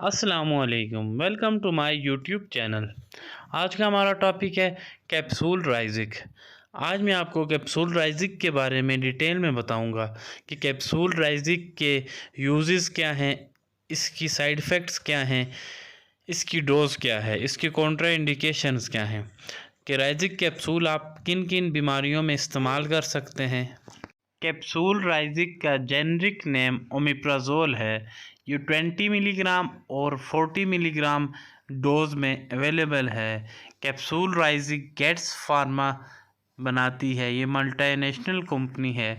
अस्सलामुअलैकुम, welcome to my YouTube channel. आज का हमारा टॉपिक है कैप्सूल राइजिक। आज मैं आपको कैप्सूल राइजिक के बारे में डिटेल में बताऊंगा कि कैप्सूल राइजिक के यूजेस क्या हैं, इसकी साइड इफ़ेक्ट्स क्या हैं, इसकी डोज क्या है, इसके कॉन्ट्रा इंडिकेशंस क्या हैं, कि राइजिक कैप्सूल आप किन किन बीमारियों में इस्तेमाल कर सकते हैं। कैप्सूल राइजिक का जेनरिक नेम ओमिप्राजोल है। ये 20 मिलीग्राम और 40 मिलीग्राम डोज में अवेलेबल है। कैप्सूल राइजिक गेट्स फार्मा बनाती है, ये मल्टीनेशनल कंपनी है।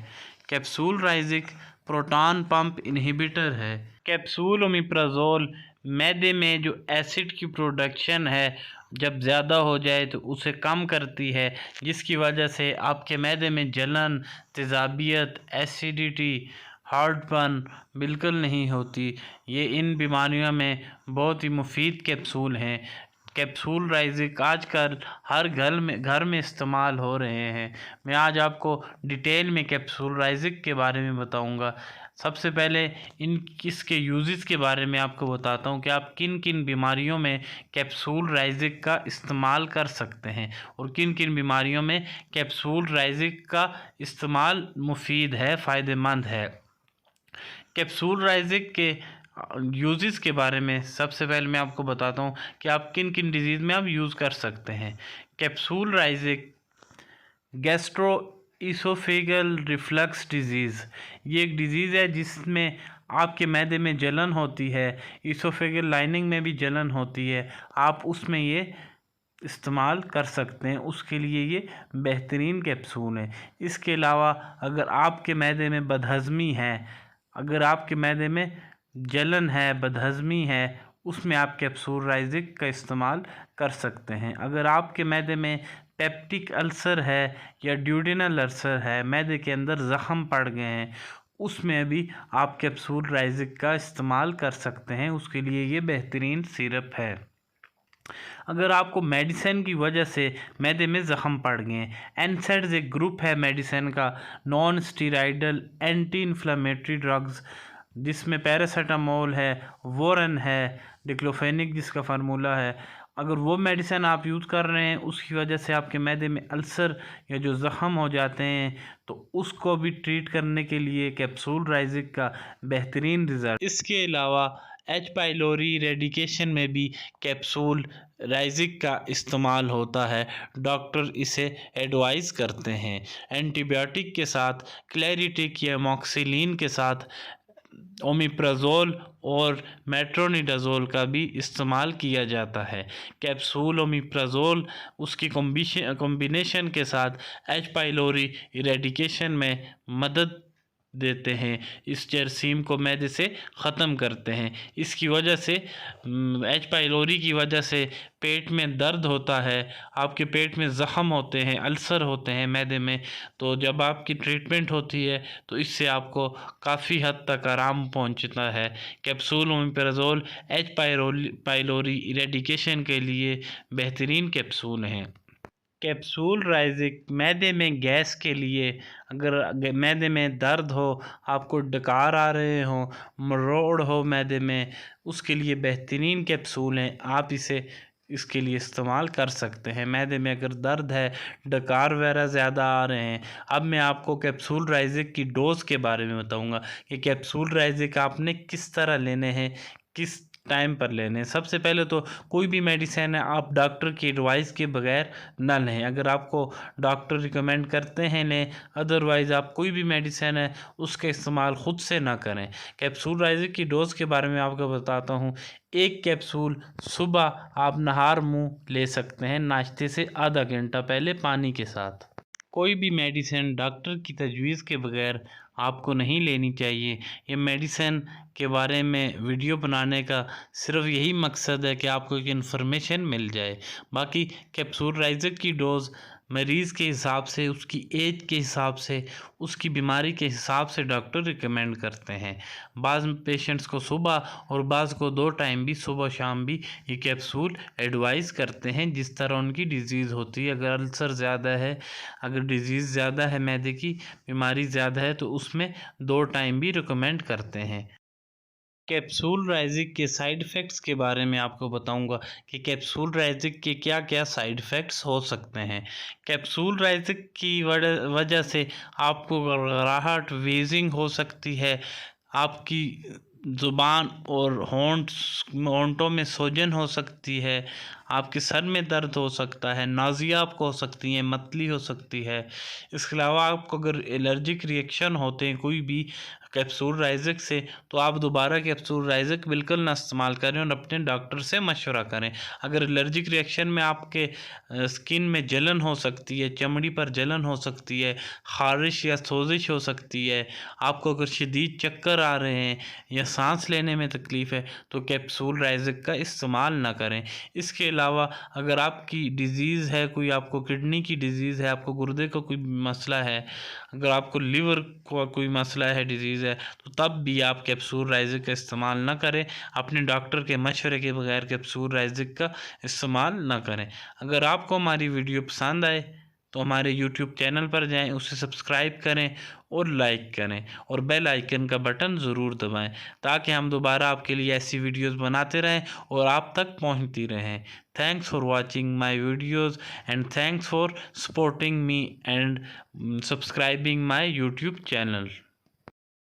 कैप्सूल राइजिक प्रोटॉन पंप इनहिबिटर है। कैप्सूल ओमिप्राजोल मैदे में जो एसिड की प्रोडक्शन है जब ज़्यादा हो जाए तो उसे कम करती है, जिसकी वजह से आपके मैदे में जलन, तेज़ाबियत, एसिडिटी, हार्टबर्न बिल्कुल नहीं होती। ये इन बीमारियों में बहुत ही मुफीद कैप्सूल हैं। कैप्सूल राइजिक आजकल हर घर में इस्तेमाल हो रहे हैं। मैं आज आपको डिटेल में कैप्सूल राइजिक के बारे में बताऊंगा। सबसे पहले इसके यूजेस के बारे में आपको बताता हूं कि आप किन किन बीमारियों में कैप्सूल राइजिक का इस्तेमाल कर सकते हैं और किन किन बीमारियों में कैप्सूल राइजिक का इस्तेमाल मुफीद है, फ़ायदेमंद है। कैप्सूल राइजिक के यूजेस के बारे में सबसे पहले मैं आपको बताता हूँ कि आप किन किन डिजीज़ में आप यूज़ कर सकते हैं। कैप्सूल राइजिक गैस्ट्रो इसोफेगल रिफ्लक्स डिजीज़, ये एक डिज़ीज़ है जिसमें आपके मैदे में जलन होती है, इसोफेगल लाइनिंग में भी जलन होती है। आप उसमें ये इस्तेमाल कर सकते हैं, उसके लिए ये बेहतरीन कैप्सूल है। इसके अलावा अगर आपके मैदे में बदहज़मी है, अगर आपके मैदे में जलन है, बदहज़मी है, उसमें आप कैप्सूल राइजिक का इस्तेमाल कर सकते हैं। अगर आपके मैदे में पेप्टिक अल्सर है या ड्यूडेनल अल्सर है, मैदे के अंदर ज़ख़म पड़ गए हैं, उसमें भी आप कैप्सूल राइजिक का इस्तेमाल कर सकते हैं। उसके लिए ये बेहतरीन सिरप है। अगर आपको मेडिसिन की वजह से मैदे में ज़ख़म पड़ गए हैं, एनसेड्स एक ग्रुप है मेडिसिन का, non steroidal anti inflammatory drugs, जिसमें पैरासीटामोल है, वोरन है, डिक्लोफेनिक जिसका फार्मूला है। अगर वो मेडिसिन आप यूज़ कर रहे हैं, उसकी वजह से आपके मैदे में अल्सर या जो ज़ख़म हो जाते हैं, तो उसको भी ट्रीट करने के लिए कैप्सूल राइजिक का बेहतरीन रिज़ल्ट। इसके अलावा एच पाइलोरी रेडिकेशन में भी कैप्सूल राइजिक का इस्तेमाल होता है। डॉक्टर इसे एडवाइस करते हैं। एंटीबायोटिक के साथ क्लैरिटिक या मॉक्सिलिन के साथ ओमिप्राजोल और मेट्रोनिडाज़ोल का भी इस्तेमाल किया जाता है। कैप्सूल ओमिप्राजोल उसकी कॉम्बिनेशन के साथ एच पाइलोरी इरेडिकेशन में मदद देते हैं, इस जरासीम को मैदे से ख़त्म करते हैं। इसकी वजह से एच पाइलोरी की वजह से पेट में दर्द होता है, आपके पेट में ज़ख़म होते हैं, अल्सर होते हैं मैदे में, तो जब आपकी ट्रीटमेंट होती है तो इससे आपको काफ़ी हद तक आराम पहुंचता है। Capsule omeprazole H pylori eradication के लिए बेहतरीन कैप्सूल हैं। कैप्सूल राइजिक मैदे में गैस के लिए, अगर मैदे में दर्द हो, आपको डकार आ रहे हो, मरोड़ हो मैदे में, उसके लिए बेहतरीन कैप्सूल हैं। आप इसे इसके लिए इस्तेमाल कर सकते हैं। मैदे में अगर दर्द है, डकार वगैरह ज़्यादा आ रहे हैं। अब मैं आपको कैप्सूल राइजिक की डोज़ के बारे में बताऊंगा कि कैप्सूल राइजिक आपने किस तरह लेने हैं, किस टाइम पर लेने हैं। सबसे पहले तो कोई भी मेडिसिन है आप डॉक्टर की एडवाइस के बगैर ना लें। अगर आपको डॉक्टर रिकमेंड करते हैं लें, अदरवाइज़ आप कोई भी मेडिसिन है उसका इस्तेमाल ख़ुद से ना करें। कैप्सूल राइजिक की डोज़ के बारे में आपको बताता हूँ। एक कैप्सूल सुबह आप नहार मुँह ले सकते हैं, नाश्ते से आधा घंटा पहले पानी के साथ। कोई भी मेडिसिन डॉक्टर की तजवीज़ के बगैर आपको नहीं लेनी चाहिए। ये मेडिसिन के बारे में वीडियो बनाने का सिर्फ यही मकसद है कि आपको एक इन्फॉर्मेशन मिल जाए। बाकी कैप्सूल राइजिक की डोज़ मरीज़ के हिसाब से, उसकी एज के हिसाब से, उसकी बीमारी के हिसाब से डॉक्टर रिकमेंड करते हैं। बाज़ पेशेंट्स को सुबह और बाज़ को 2 टाइम भी, सुबह शाम भी ये कैप्सूल एडवाइस करते हैं, जिस तरह उनकी डिज़ीज़ होती है। अगर अल्सर ज़्यादा है, अगर डिज़ीज़ ज़्यादा है, मैदे की बीमारी ज़्यादा है, तो उसमें 2 टाइम भी रिकमेंड करते हैं। कैप्सूल राइजिक के साइड इफ़ेक्ट्स के बारे में आपको बताऊंगा कि कैप्सूल राइजिक के क्या क्या साइड इफ़ेक्ट्स हो सकते हैं। कैप्सूल राइजिक की वजह से आपको घबराहट, वीजिंग हो सकती है, आपकी ज़ुबान और होंठों में सूजन हो सकती है, आपके सर में दर्द हो सकता है, नाज़िया आपको हो सकती है, मतली हो सकती है। इसके अलावा आपको अगर एलर्जिक रिएक्शन होते हैं कोई भी कैप्सूल राइजिक से, तो आप दोबारा कैप्सूल राइजिक बिल्कुल ना इस्तेमाल करें और अपने डॉक्टर से मशवरा करें। अगर एलर्जिक रिएक्शन में आपके स्किन में जलन हो सकती है, चमड़ी पर जलन हो सकती है, ख़ारिश या सोजिश हो सकती है, आपको अगर शदीद चक्कर आ रहे हैं या सांस लेने में तकलीफ़ है, तो कैप्सूल राइजिक का इस्तेमाल ना करें। इसके अलावा अगर आपकी डिज़ीज़ है, कोई आपको किडनी की डिज़ीज़ है, आपको गुर्दे का कोई मसला है, अगर आपको लिवर का कोई मसला है, डिज़ीज़ है, तो तब भी आप कैप्सूल राइजिक का इस्तेमाल ना करें। अपने डॉक्टर के मशवरे के बगैर कैप्सूल राइजिक का इस्तेमाल ना करें। अगर आपको हमारी वीडियो पसंद आए तो हमारे यूट्यूब चैनल पर जाएं, उसे सब्सक्राइब करें और लाइक करें और बेल आइकन का बटन ज़रूर दबाएं, ताकि हम दोबारा आपके लिए ऐसी वीडियोस बनाते रहें और आप तक पहुंचती रहें। Thanks for watching my videos and thanks for supporting me and subscribing my YouTube channel.